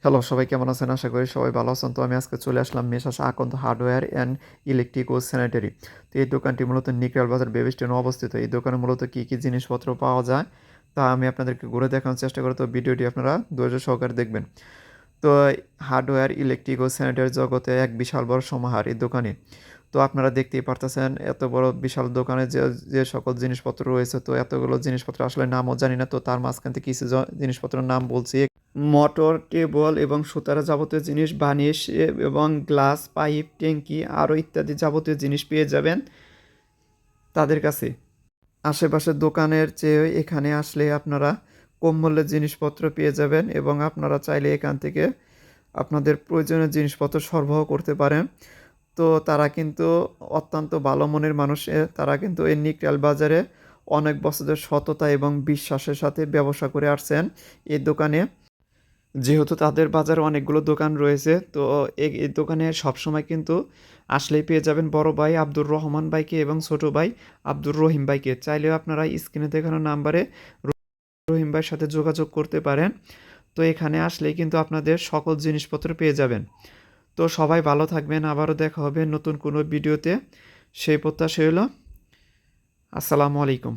Hello, সবাই কেমন আছেন? আশা করি সবাই ভালো আছেন। তো আমি আজকে চলে আসলাম messrs Akanda hardware and electric ও স্যানিটারি। তো এই দোকানটি মূলত নিকরাল বাজার বেবিস্টেনে অবস্থিত। এই দোকানে মূলত কী কী জিনিসপত্র পাওয়া যায় তা আমি আপনাদেরকে ঘুরে দেখানোর চেষ্টা করব। তো ভিডিওটি আপনারা ধৈর্য সহকারে দেখবেন। তো হার্ডওয়্যার, ইলেকট্রিক ও স্যানিটারি জগতে এক বিশাল বড় সমাহার এই দোকানে। তো আপনারা দেখতেই পারতেছেন এত বড় বিশাল দোকানে যে যে সকল জিনিসপত্র রয়েছে, তো এতগুলো জিনিসপত্র আসলে নামও জানি না। তো তার মাঝখান থেকে কিছু জিনিসপত্রের নাম বলছি। মোটর, কেবল এবং সুতার যাবতীয় জিনিস, বানিশ এবং গ্লাস, পাইপ, ট্যাঙ্কি আরও ইত্যাদি যাবতীয় জিনিস পেয়ে যাবেন তাদের কাছে। আশেপাশের দোকানের চেয়ে এখানে আসলে আপনারা কম মূল্যের জিনিসপত্র পেয়ে যাবেন এবং আপনারা চাইলে এখান থেকে আপনাদের প্রয়োজনীয় জিনিসপত্র সরবরাহ করতে পারেন। তো তারা কিন্তু অত্যন্ত ভালো মনের মানুষ। তারা কিন্তু এই নিকরাল বাজারে অনেক বছরের সততা এবং বিশ্বাসের সাথে ব্যবসা করে আসছেন এই দোকানে। যেহেতু তাদের বাজারে অনেকগুলো দোকান রয়েছে, তো এই দোকানে সবসময় কিন্তু আসলেই পেয়ে যাবেন বড় ভাই আব্দুর রহমান ভাইকে এবং ছোট ভাই আব্দুর রহিম ভাইকে। চাইলেও আপনারা স্ক্রিনে দেখানো নাম্বারে রহিম ভাইয়ের সাথে যোগাযোগ করতে পারেন। তো এখানে আসলেই কিন্তু আপনাদের সকল জিনিসপত্র পেয়ে যাবেন। তো সবাই ভালো থাকবেন, আবারও দেখা হবে নতুন কোনো ভিডিওতে। সেই প্রত্যাশা হলো। আসসালামু আলাইকুম।